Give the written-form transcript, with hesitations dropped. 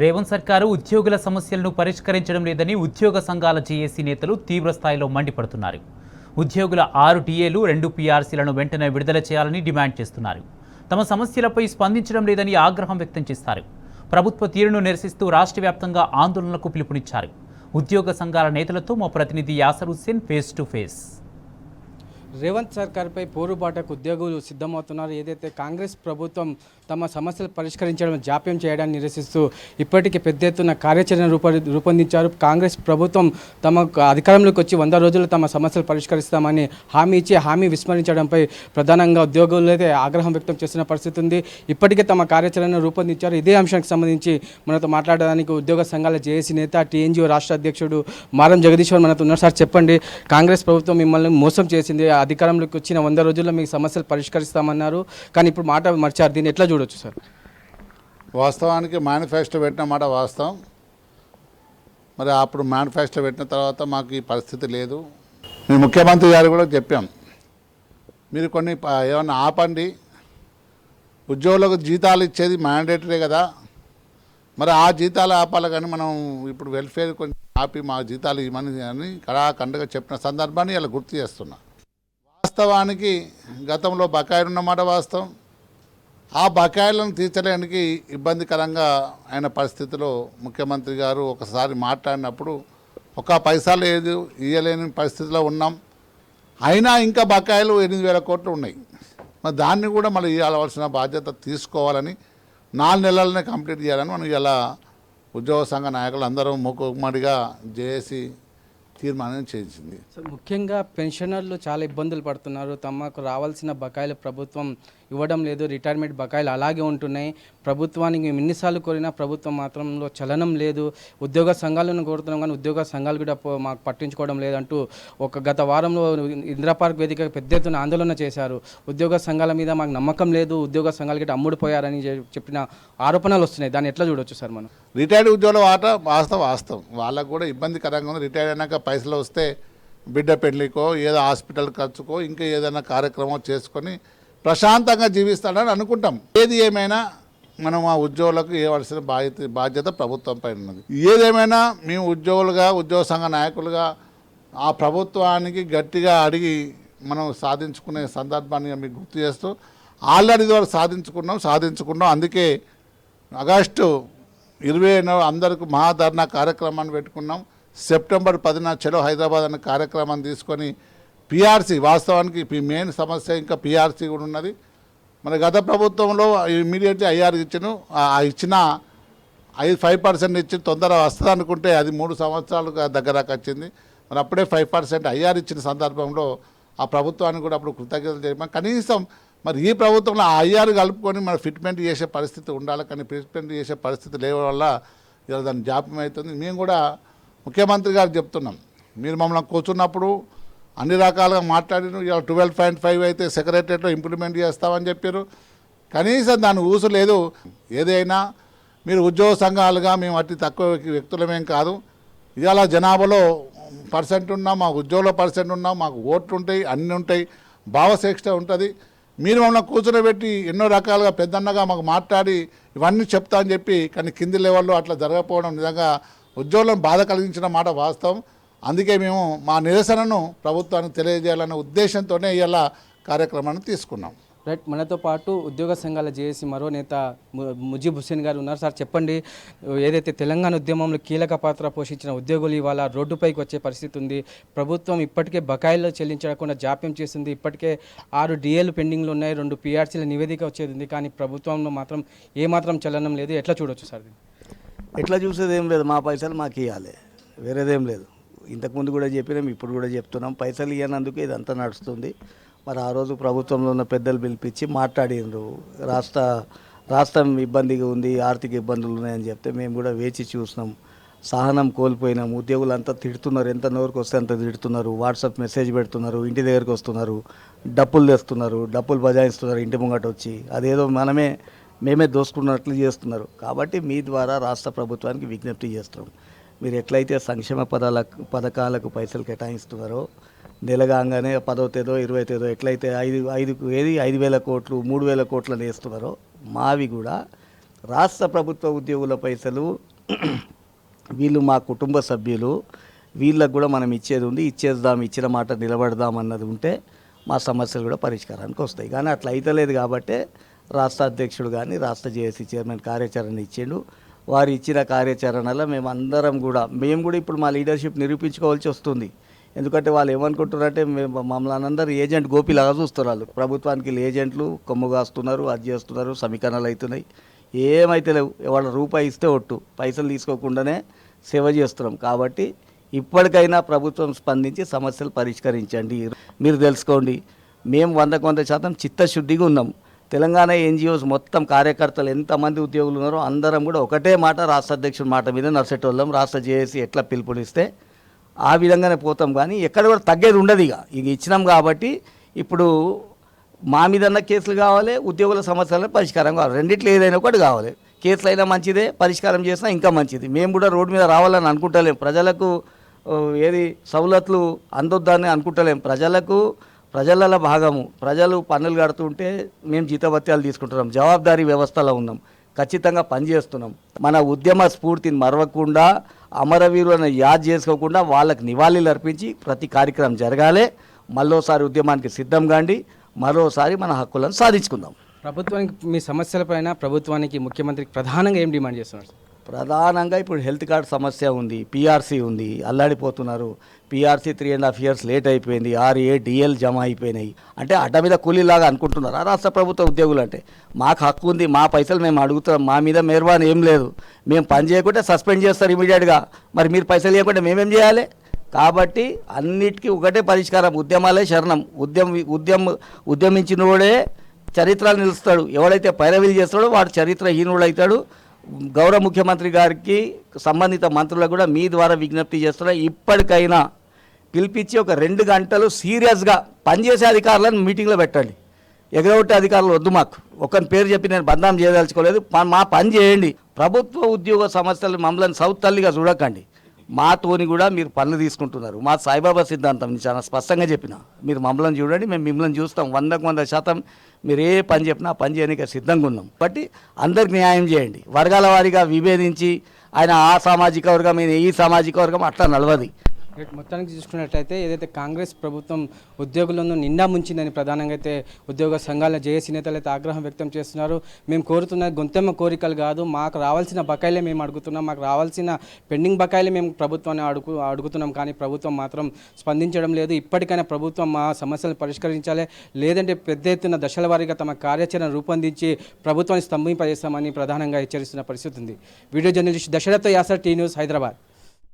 రేవంత్ సర్కారు ఉద్యోగుల సమస్యలను పరిష్కరించడం లేదని ఉద్యోగ సంఘాల జేఏసీ నేతలు తీవ్రస్థాయిలో మండిపడుతున్నారు. ఉద్యోగుల 6 టీఏలు 2 పీఆర్సీలను వెంటనే విడుదల చేయాలని డిమాండ్ చేస్తున్నారు. తమ సమస్యలపై స్పందించడం లేదని ఆగ్రహం వ్యక్తం చేస్తారు. ప్రభుత్వ తీరును నిరసిస్తూ రాష్ట్ర వ్యాప్తంగా ఆందోళనలకు పిలుపునిచ్చారు. ఉద్యోగ సంఘాల నేతలతో మా ప్రతినిధి Yasir Hussain face to face. Revanth సర్కార్పై పోరుబాటకు ఉద్యోగులు సిద్ధమవుతున్నారు. ఏదైతే కాంగ్రెస్ ప్రభుత్వం తమ సమస్యలు పరిష్కరించడం జాప్యం చేయడాన్ని నిరసిస్తూ ఇప్పటికీ పెద్ద ఎత్తున కార్యాచరణ రూపొందించారు. కాంగ్రెస్ ప్రభుత్వం తమ అధికారంలోకి వచ్చి 100 రోజులు తమ సమస్యలు పరిష్కరిస్తామని హామీ ఇచ్చి హామీ విస్మరించడంపై ప్రధానంగా ఉద్యోగులు అయితే ఆగ్రహం వ్యక్తం చేస్తున్న పరిస్థితి ఉంది. ఇప్పటికే తమ కార్యాచరణ రూపొందించారు. ఇదే అంశానికి సంబంధించి మనతో మాట్లాడడానికి ఉద్యోగ సంఘాల జేఏసీ నేత టీఎన్జీఓ రాష్ట్ర అధ్యక్షుడు మారం జగదీశ్వర్ మనతో ఉన్నారు. సార్ చెప్పండి, కాంగ్రెస్ ప్రభుత్వం మిమ్మల్ని మోసం చేసింది. అధికారంలోకి వచ్చిన 100 రోజుల్లో మీకు సమస్యలు పరిష్కరిస్తామన్నారు, కానీ ఇప్పుడు మాట మార్చారు. దీన్ని ఎట్లా చూడొచ్చు సార్? వాస్తవానికి మేనిఫెస్టో పెట్టిన మాట వాస్తవం. మరి అప్పుడు మేనిఫెస్టో పెట్టిన తర్వాత మాకు ఈ పరిస్థితి లేదు. మేము ముఖ్యమంత్రి గారు కూడా చెప్పాం, మీరు కొన్ని ఏమన్నా ఆపండి, ఉద్యోగులకు జీతాలు ఇచ్చేది మ్యాండేటరీ కదా, మరి ఆ జీతాలు ఆపాలి, కానీ మనం ఇప్పుడు వెల్ఫేర్ కొంచెం ఆపి మా జీతాలు ఇవ్వమని అని కడాఖండగా చెప్పిన సందర్భాన్ని ఇలా గుర్తు చేస్తున్నా. వాస్తవానికి గతంలో బకాయిలు ఉన్నమాట వాస్తవం. ఆ బకాయిలను తీర్చడానికి ఇబ్బందికరంగా అయిన పరిస్థితిలో ముఖ్యమంత్రి గారు ఒకసారి మాట్లాడినప్పుడు ఒక పైసా లేదు ఇవ్వలేని పరిస్థితిలో ఉన్నాం. అయినా ఇంకా బకాయిలు 8,000 కోట్లు ఉన్నాయి. మరి దాన్ని కూడా మళ్ళీ ఇవ్వాల్సిన బాధ్యత తీసుకోవాలని 4 నెలలనే కంప్లీట్ చేయాలని మనం ఇలా ఉద్యోగ సంఘ నాయకులు అందరూ మూకుమ్మడిగా జేఏసీ తీర్మానం చేసింది. ముఖ్యంగా పెన్షనర్లు చాలా ఇబ్బందులు పడుతున్నారు. తమకు రావాల్సిన బకాయిలు ప్రభుత్వం ఇవ్వడం లేదు. రిటైర్మెంట్ బకాయిలు అలాగే ఉంటున్నాయి. ప్రభుత్వానికి మేము ఎన్నిసార్లు కోరినా ప్రభుత్వం మాత్రంలో చలనం లేదు. ఉద్యోగ సంఘాలను కోరుతున్నాం, కానీ ఉద్యోగ సంఘాలు కూడా మాకు పట్టించుకోవడం లేదంటూ గత వారంలో ఇందిరా పార్క్ వేదిక పెద్ద ఎత్తున ఆందోళన చేశారు. ఉద్యోగ సంఘాల మీద మాకు నమ్మకం లేదు, ఉద్యోగ సంఘాలు గిట్ట అమ్ముడుపోయారని చెప్పిన ఆరోపణలు వస్తున్నాయి. దాన్ని ఎట్లా చూడొచ్చు సార్ మనం? రిటైర్డ్ ఉద్యోగుల వాట వాస్తవం వాళ్ళకు కూడా ఇబ్బందికరంగా ఉంది. రిటైర్డ్ అయినాక పైసలు వస్తే బిడ్డ పెళ్లికో ఏదో హాస్పిటల్ ఖర్చుకో ఇంకా ఏదైనా కార్యక్రమం చేసుకొని ప్రశాంతంగా జీవిస్తాడని అనుకుంటాం. ఏది ఏమైనా మనం ఆ ఉద్యోగులకు ఇవ్వాల్సిన బాధ్యత ప్రభుత్వం పైన ఉన్నది. ఏదేమైనా మేము ఉద్యోగులుగా ఉద్యోగ సంఘ నాయకులుగా ఆ ప్రభుత్వానికి గట్టిగా అడిగి మనం సాధించుకునే సందర్భాన్ని మీకు గుర్తు చేస్తూ ఆల్రెడీ వరకు సాధించుకున్నాం. అందుకే ఆగస్టు 20 అందరికీ మహాధర్నా కార్యక్రమాన్ని పెట్టుకున్నాం. సెప్టెంబర్ 10న చలో హైదరాబాద్ అనే కార్యక్రమాన్ని తీసుకొని పీఆర్సీ, వాస్తవానికి మెయిన్ సమస్య ఇంకా పీఆర్సీ కూడా ఉన్నది. మరి గత ప్రభుత్వంలో ఇమీడియట్లీ ఐఆర్ ఇచ్చిన 5% ఇచ్చి తొందర వస్తుంది అనుకుంటే అది 3 సంవత్సరాలు దగ్గరకు వచ్చింది. మరి అప్పుడే 5% ఐఆర్ ఇచ్చిన సందర్భంలో ఆ ప్రభుత్వానికి కూడా అప్పుడు కృతజ్ఞతలు చేయమని కనీసం మరి ఈ ప్రభుత్వంలో ఆ ఐఆర్ కలుపుకొని మన ఫిట్మెంట్ చేసే పరిస్థితి ఉండాలి, కానీ ఫిట్మెంట్ చేసే పరిస్థితి లేవడం వల్ల ఇలా దాన్ని జాప్యం అవుతుంది. మేము కూడా ముఖ్యమంత్రి గారు చెప్తున్నాం, మీరు మమ్మల్ని కూర్చున్నప్పుడు అన్ని రకాలుగా మాట్లాడిన ఇలా 12.5 అయితే సెక్రటరియట్లో ఇంప్లిమెంట్ చేస్తామని చెప్పారు. కనీసం దాని ఊసు లేదు. ఏదైనా మీరు ఉద్యోగ సంఘాలుగా మేము అతి తక్కువ వ్యక్తులమేం కాదు. ఇవాళ జనాభాలో % ఉన్నాం, మా ఉద్యోగుల % ఉన్నాం, మాకు ఓట్లు ఉంటాయి, అన్నీ ఉంటాయి, భావశ్రేష్ఠ ఉంటుంది. మీరు మమ్మల్ని కూర్చోబెట్టి ఎన్నో రకాలుగా పెద్దన్నగా మాకు మాట్లాడి ఇవన్నీ చెప్తా అని చెప్పి, కానీ కింది లెవెల్లో అట్లా జరగకపోవడం నిజంగా ఉద్యోగులను బాధ కలిగించిన మాట వాస్తవం. అందుకే మేము మా నిరసనను ప్రభుత్వానికి తెలియజేయాలనే ఉద్దేశంతోనే ఇలా కార్యక్రమాన్ని తీసుకున్నాం. రైట్, మనతో పాటు ఉద్యోగ సంఘాల జేఏసీ మరో నేత ముజీబ్ హుస్సేన్ గారు ఉన్నారు. సార్ చెప్పండి, ఏదైతే తెలంగాణ ఉద్యమంలో కీలక పాత్ర పోషించిన ఉద్యోగులు ఇవాళ రోడ్డుపైకి వచ్చే పరిస్థితి ఉంది. ప్రభుత్వం ఇప్పటికే బకాయిలు చెల్లించకుండా జాప్యం చేసింది. ఇప్పటికే 6 డిఏలు పెండింగ్లు ఉన్నాయి, 2 పీఆర్సీల నివేదిక వచ్చేది ఉంది, కానీ ప్రభుత్వంలో మాత్రం ఏమాత్రం చలనం లేదు. ఎట్లా చూడొచ్చు సార్? ఎట్లా చూసేది ఏం లేదు, మా పైసలు మాకు ఇవ్వాలి, వేరేదేం లేదు. ఇంతకుముందు కూడా చెప్పినాం, ఇప్పుడు కూడా చెప్తున్నాం, పైసలు ఇవ్వనందుకు ఇదంతా నడుస్తుంది. మరి ఆ రోజు ప్రభుత్వంలో ఉన్న పెద్దలు పిలిపించి మాట్లాడినారు, రాష్ట్రం ఇబ్బందిగా ఉంది, ఆర్థిక ఇబ్బందులు ఉన్నాయని చెప్తే మేము కూడా వేచి చూసినాం, సహనం కోల్పోయినాం. ఉద్యోగులంతా తిడుతున్నారు, ఎంత నోరుకు వస్తే అంత తిడుతున్నారు, వాట్సాప్ మెసేజ్ పెడుతున్నారు, ఇంటి దగ్గరికి వస్తున్నారు, డప్పులు తెస్తున్నారు, డప్పులు బజాయిస్తున్నారు ఇంటి ముంగట వచ్చి, అదేదో మేమే దోసుకున్నట్లు చేస్తున్నారు. కాబట్టి మీ ద్వారా రాష్ట్ర ప్రభుత్వానికి విజ్ఞప్తి చేస్తున్నాం, మీరు ఎట్లయితే సంక్షేమ పథకాలకు పైసలు కేటాయిస్తున్నారో నెలగాగానే 10వ తేదో 20వ తేదో ఎట్లయితే 5,000 కోట్లు 3,000 కోట్లను వేస్తున్నారో మావి కూడా రాష్ట్ర ప్రభుత్వ ఉద్యోగుల పైసలు వీళ్ళు మా కుటుంబ సభ్యులు, వీళ్ళకు కూడా మనం ఇచ్చేది ఉంది, ఇచ్చేద్దాం, ఇచ్చిన మాట నిలబడదాం అన్నది ఉంటే మా సమస్యలు కూడా పరిష్కారానికి వస్తాయి. కానీ అట్లా అయితలేదు కాబట్టే రాష్ట్ర అధ్యక్షుడు కానీ రాష్ట్ర జేఏసీ చైర్మన్ కార్యాచరణ ఇచ్చిండు. వారు ఇచ్చిన కార్యాచరణలో మేము కూడా ఇప్పుడు మా లీడర్షిప్ నిరూపించుకోవాల్సి వస్తుంది. ఎందుకంటే వాళ్ళు ఏమనుకుంటున్నారంటే మమ్మల్ని అందరూ ఏజెంట్ గోపిలాగా చూస్తారు. వాళ్ళు ప్రభుత్వానికి ఏజెంట్లు కొమ్ము కాస్తున్నారు, అది చేస్తున్నారు, సమీకరణలు అవుతున్నాయి, ఏమైతే లేవు. వాళ్ళ రూపాయి ఇస్తే ఒట్టు, పైసలు తీసుకోకుండానే సేవ చేస్తున్నాం. కాబట్టి ఇప్పటికైనా ప్రభుత్వం స్పందించి సమస్యలు పరిష్కరించండి. మీరు తెలుసుకోండి, మేము 100% చిత్తశుద్ధిగా ఉన్నాం. తెలంగాణ ఎన్జిఓస్ మొత్తం కార్యకర్తలు ఎంతమంది ఉద్యోగులు ఉన్నారో అందరం కూడా ఒకటే మాట, రాష్ట్ర అధ్యక్షుడి మాట మీద నడిచేటోళ్ళం. రాష్ట్ర జేఏసీ ఎట్లా పిలుపునిస్తే ఆ విధంగానే పోతాం. కానీ ఎక్కడ కూడా తగ్గేది ఉండదు. ఇక ఇచ్చినాం కాబట్టి ఇప్పుడు మా మీదన్న కేసులు కావాలి, ఉద్యోగుల సమస్యలను పరిష్కారం కావాలి. రెండిట్లో ఏదైనా ఒకటి కావాలి. కేసులు అయినా మంచిదే, పరిష్కారం చేసినా ఇంకా మంచిది. మేము కూడా రోడ్డు మీద రావాలని అనుకుంటలేం, ప్రజలకు ఏది సౌలతులు అందొద్దని అనుకుంటలేం. ప్రజల భాగము, ప్రజలు పన్నులు కడుతుంటే మేము జీతభత్యాలు తీసుకుంటున్నాం, జవాబాదారీ వ్యవస్థలో ఉన్నాం, ఖచ్చితంగా పనిచేస్తున్నాం. మన ఉద్యమ స్ఫూర్తిని మరవకుండా, అమరవీరులను యాద్ చేసుకోకుండా వాళ్ళకి నివాళులు అర్పించి ప్రతి కార్యక్రమం జరగాలి. మరోసారి ఉద్యమానికి సిద్ధం కాండి, మరోసారి మన హక్కులను సాధించుకుందాం. ప్రభుత్వానికి మీ సమస్యలపైన ప్రభుత్వానికి ముఖ్యమంత్రికి ప్రధానంగా ఏం డిమాండ్ చేస్తున్నారు? ప్రధానంగా ఇప్పుడు హెల్త్ కార్డ్ సమస్య ఉంది, పిఆర్సీ ఉంది, అల్లాడిపోతున్నారు. పిఆర్సీ 3.5 years లేట్ అయిపోయింది, RA DL జమ అయిపోయినాయి. అంటే అడ్డ మీద కూలీలాగా అనుకుంటున్నారు ఆ రాష్ట్ర ప్రభుత్వ ఉద్యోగులు. అంటే మాకు హక్కు ఉంది, మా పైసలు మేము అడుగుతాం, మా మీద మెహర్బాన్ ఏం లేదు. మేము పని చేయకుంటే సస్పెండ్ చేస్తారు ఇమీడియట్గా. మరి మీరు పైసలు ఇవ్వకుంటే మేమేం చేయాలి? కాబట్టి అన్నిటికీ ఒకటే పరిష్కారం, ఉద్యమాలే శరణం. ఉద్యమించినోడే చరిత్రలు నిలుస్తాడు. ఎవడైతే పైరవీలు చేస్తాడో వాడు చరిత్రహీనుడు అవుతాడు. గౌరవ ముఖ్యమంత్రి గారికి, సంబంధిత మంత్రులకు కూడా మీ ద్వారా విజ్ఞప్తి చేస్తున్నా, ఇప్పటికైనా పిలిపించి ఒక 2 గంటలు సీరియస్గా పనిచేసే అధికారులను మీటింగ్లో పెట్టండి. ఎగరగొట్టే అధికారులు వద్దు. మాకు ఒకరి పేరు చెప్పి నేను బదనాం చేయదలుచుకోలేదు. మా పని చేయండి. ప్రభుత్వ ఉద్యోగ సమస్యలు మమ్మల్ని సౌత్ తల్లిగా చూడకండి. మాతోని కూడా మీరు పనులు తీసుకుంటున్నారు. మా సాయిబాబా సిద్ధాంతం నేను చాలా స్పష్టంగా చెప్పిన, మీరు మమ్మల్ని చూడండి, మేము మిమ్మల్ని చూస్తాం. 100% మీరు ఏ పని చెప్పినా పని చేయడానికి సిద్ధంగా ఉన్నాం. కాబట్టి అందరికి న్యాయం చేయండి. వర్గాల వారీగా విభేదించి ఆయన ఆ సామాజిక వర్గం, ఈ సామాజిక వర్గం అట్లా నడవది. మొత్తానికి చూసుకున్నట్లయితే ఏదైతే కాంగ్రెస్ ప్రభుత్వం ఉద్యోగులను నిండా ముంచిందని ప్రధానంగా అయితే ఉద్యోగ సంఘాల జేఏసీ నేతలు అయితే ఆగ్రహం వ్యక్తం చేస్తున్నారు. మేము కోరుతున్న గొంతెమ్మ కోరికలు కాదు, మాకు రావాల్సిన బకాయిలే మేము అడుగుతున్నాం, మాకు రావాల్సిన పెండింగ్ బకాయిలే మేము ప్రభుత్వాన్ని అడుగుతున్నాం. కానీ ప్రభుత్వం మాత్రం స్పందించడం లేదు. ఇప్పటికైనా ప్రభుత్వం మా సమస్యలను పరిష్కరించాలి, లేదంటే పెద్ద ఎత్తున దశల వారీగా తమ కార్యాచరణ రూపొందించి ప్రభుత్వాన్ని స్తంభింపజేస్తామని ప్రధానంగా హెచ్చరిస్తున్న పరిస్థితి ఉంది. Video journalist Dasharatha Yasar, T News, Hyderabad.